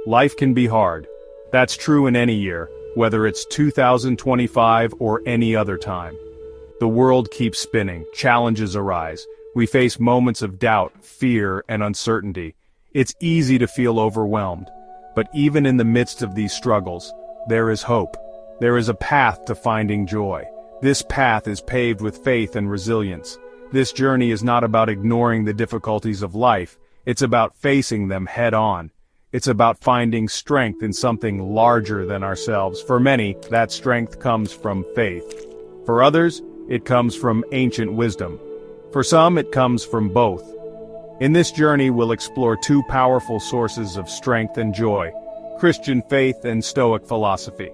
Life can be hard. That's true in any year, whether it's 2025 or any other time. The world keeps spinning, challenges arise. We face moments of doubt, fear, and uncertainty. It's easy to feel overwhelmed. But even in the midst of these struggles, there is hope. There is a path to finding joy. This path is paved with faith and resilience. This journey is not about ignoring the difficulties of life, it's about facing them head-on. It's about finding strength in something larger than ourselves. For many, that strength comes from faith. For others, it comes from ancient wisdom. For some, it comes from both. In this journey, we'll explore two powerful sources of strength and joy: Christian faith and Stoic philosophy.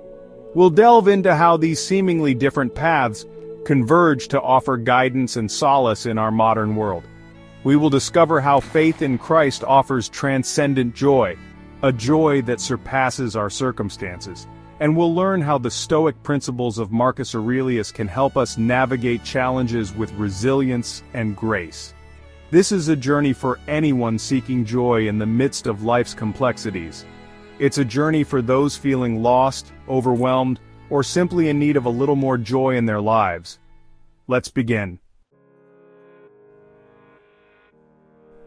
We'll delve into how these seemingly different paths converge to offer guidance and solace in our modern world. We will discover how faith in Christ offers transcendent joy, a joy that surpasses our circumstances. And we'll learn how the Stoic principles of Marcus Aurelius can help us navigate challenges with resilience and grace. This is a journey for anyone seeking joy in the midst of life's complexities. It's a journey for those feeling lost, overwhelmed, or simply in need of a little more joy in their lives. Let's begin.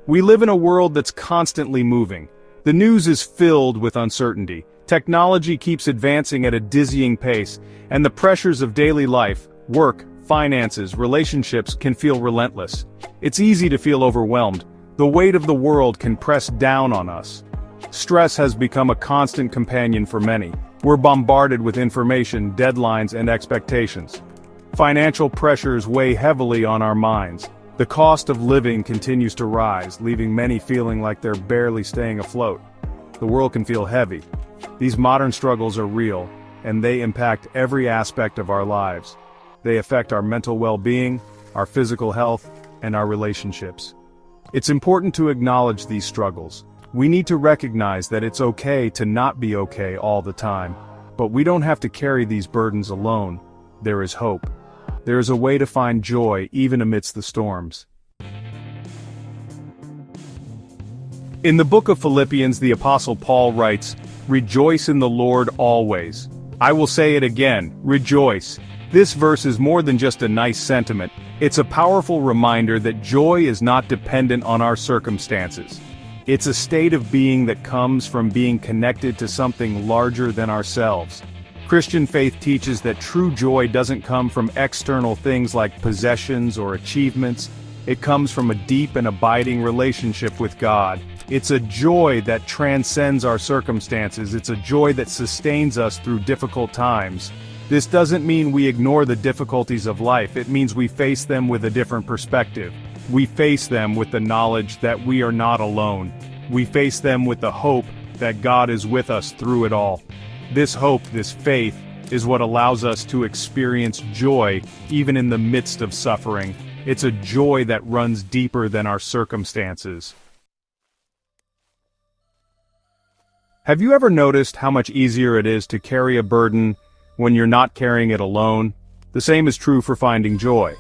We live in a world that's constantly moving. The news is filled with uncertainty. Technology keeps advancing at a dizzying pace, and the pressures of daily life, work, finances, relationships can feel relentless. It's easy to feel overwhelmed. The weight of the world can press down on us. Stress has become a constant companion for many. We're bombarded with information, deadlines, and expectations. Financial pressures weigh heavily on our minds. The cost of living continues to rise, leaving many feeling like they're barely staying afloat. The world can feel heavy. These modern struggles are real, and they impact every aspect of our lives. They affect our mental well-being, our physical health, and our relationships. It's important to acknowledge these struggles. We need to recognize that it's okay to not be okay all the time, but we don't have to carry these burdens alone. There is hope. There is a way to find joy even amidst the storms. In the book of Philippians, the Apostle Paul writes, "Rejoice in the Lord always." I will say it again, rejoice. This verse is more than just a nice sentiment. It's a powerful reminder that joy is not dependent on our circumstances. It's a state of being that comes from being connected to something larger than ourselves. Christian faith teaches that true joy doesn't come from external things like possessions or achievements. It comes from a deep and abiding relationship with God. It's a joy that transcends our circumstances. It's a joy that sustains us through difficult times. This doesn't mean we ignore the difficulties of life. It means we face them with a different perspective. We face them with the knowledge that we are not alone. We face them with the hope that God is with us through it all. This hope, this faith, is what allows us to experience joy even in the midst of suffering. It's a joy that runs deeper than our circumstances. Have you ever noticed how much easier it is to carry a burden when you're not carrying it alone? The same is true for finding joy.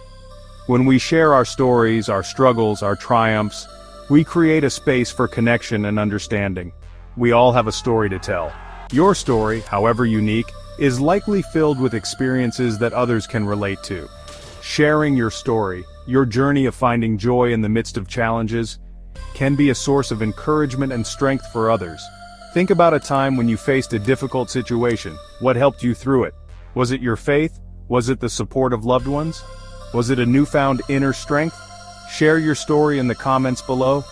When we share our stories, our struggles, our triumphs, we create a space for connection and understanding. We all have a story to tell. Your story, however unique, is likely filled with experiences that others can relate to. Sharing your story, your journey of finding joy in the midst of challenges, can be a source of encouragement and strength for others. Think about a time when you faced a difficult situation. What helped you through it? Was it your faith? Was it the support of loved ones? Was it a newfound inner strength? Share your story in the comments below.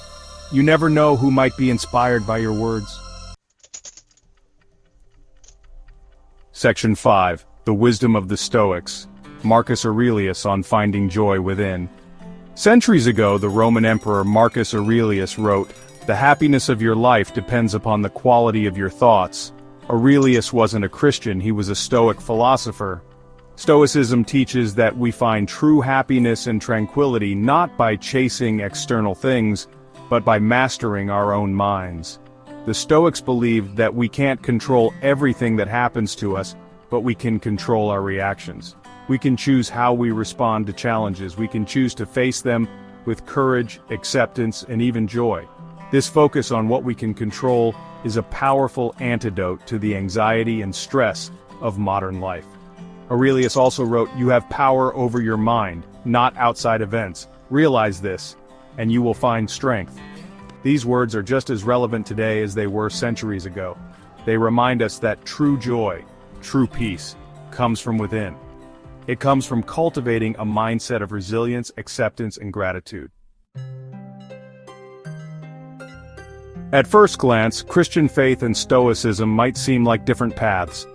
You never know who might be inspired by your words. Section 5. The Wisdom of the Stoics. Marcus Aurelius on finding joy within. Centuries ago, the Roman Emperor Marcus Aurelius wrote, "The happiness of your life depends upon the quality of your thoughts." Aurelius wasn't a Christian, he was a Stoic philosopher. Stoicism teaches that we find true happiness and tranquility not by chasing external things, but by mastering our own minds. The Stoics believed that we can't control everything that happens to us, but we can control our reactions. We can choose how we respond to challenges. We can choose to face them with courage, acceptance, and even joy. This focus on what we can control is a powerful antidote to the anxiety and stress of modern life. Aurelius also wrote, "You have power over your mind, not outside events. Realize this, and you will find strength." These words are just as relevant today as they were centuries ago. They remind us that true joy, true peace, comes from within. It comes from cultivating a mindset of resilience, acceptance, and gratitude. At first glance, Christian faith and Stoicism might seem like different paths.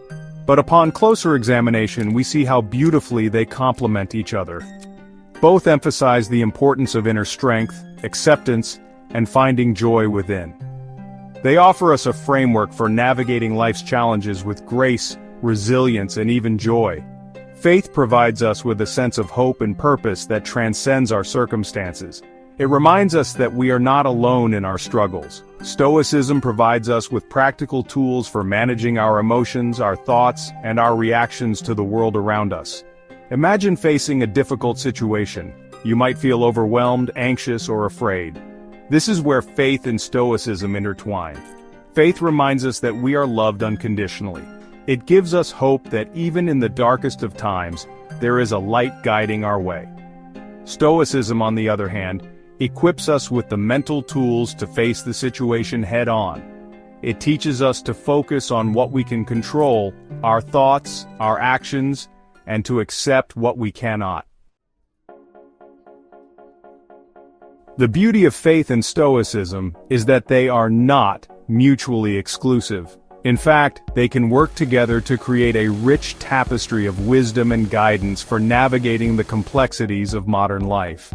But upon closer examination, we see how beautifully they complement each other. Both emphasize the importance of inner strength, acceptance, and finding joy within. They offer us a framework for navigating life's challenges with grace, resilience, and even joy. Faith provides us with a sense of hope and purpose that transcends our circumstances. It reminds us that we are not alone in our struggles. Stoicism provides us with practical tools for managing our emotions, our thoughts, and our reactions to the world around us. Imagine facing a difficult situation. You might feel overwhelmed, anxious, or afraid. This is where faith and Stoicism intertwine. Faith reminds us that we are loved unconditionally. It gives us hope that even in the darkest of times, there is a light guiding our way. Stoicism, on the other hand, equips us with the mental tools to face the situation head-on. It teaches us to focus on what we can control, our thoughts, our actions, and to accept what we cannot. The beauty of faith and Stoicism is that they are not mutually exclusive. In fact, they can work together to create a rich tapestry of wisdom and guidance for navigating the complexities of modern life.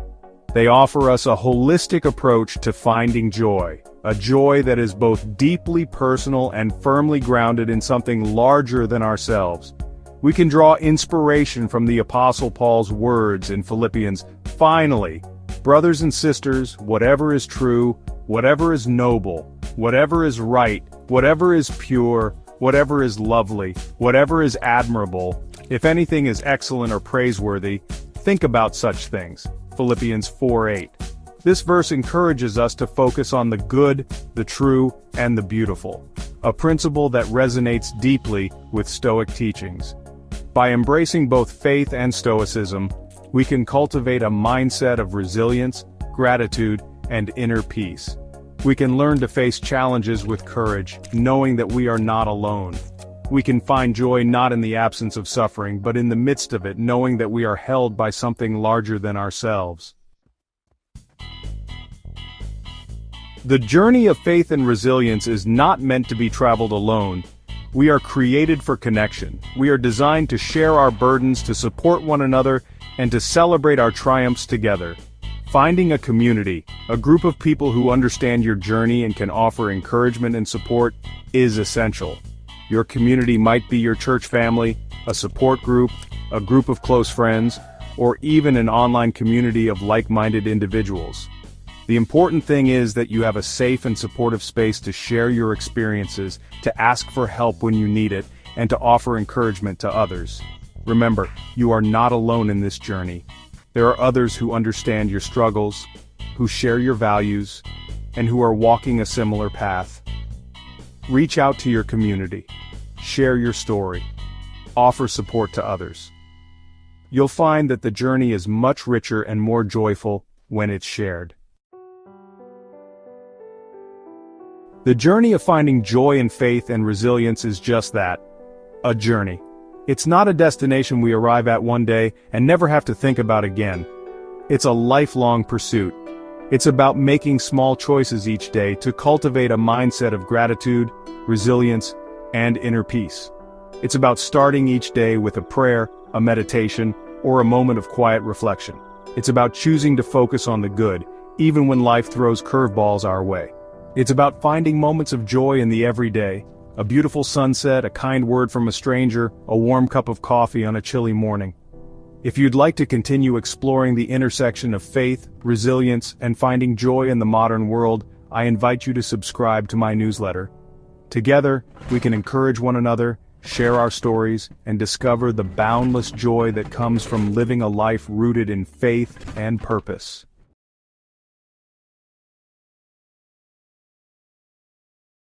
They offer us a holistic approach to finding joy, a joy that is both deeply personal and firmly grounded in something larger than ourselves. We can draw inspiration from the Apostle Paul's words in Philippians, "Finally, brothers and sisters, whatever is true, whatever is noble, whatever is right, whatever is pure, whatever is lovely, whatever is admirable, if anything is excellent or praiseworthy, think about such things." Philippians 4:8. This verse encourages us to focus on the good, the true, and the beautiful, a principle that resonates deeply with Stoic teachings. By embracing both faith and Stoicism, we can cultivate a mindset of resilience, gratitude, and inner peace. We can learn to face challenges with courage, knowing that we are not alone. We can find joy not in the absence of suffering, but in the midst of it, knowing that we are held by something larger than ourselves. The journey of faith and resilience is not meant to be traveled alone. We are created for connection. We are designed to share our burdens, to support one another, and to celebrate our triumphs together. Finding a community, a group of people who understand your journey and can offer encouragement and support, is essential. Your community might be your church family, a support group, a group of close friends, or even an online community of like-minded individuals. The important thing is that you have a safe and supportive space to share your experiences, to ask for help when you need it, and to offer encouragement to others. Remember, you are not alone in this journey. There are others who understand your struggles, who share your values, and who are walking a similar path. Reach out to your community. Share your story. Offer support to others. You'll find that the journey is much richer and more joyful when it's shared. The journey of finding joy in faith and resilience is just that, a journey. It's not a destination we arrive at one day and never have to think about again. It's a lifelong pursuit. It's about making small choices each day to cultivate a mindset of gratitude, resilience, and inner peace. It's about starting each day with a prayer, a meditation, or a moment of quiet reflection. It's about choosing to focus on the good, even when life throws curveballs our way. It's about finding moments of joy in the everyday, a beautiful sunset, a kind word from a stranger, a warm cup of coffee on a chilly morning. If you'd like to continue exploring the intersection of faith, resilience, and finding joy in the modern world, I invite you to subscribe to my newsletter. Together, we can encourage one another, share our stories, and discover the boundless joy that comes from living a life rooted in faith and purpose.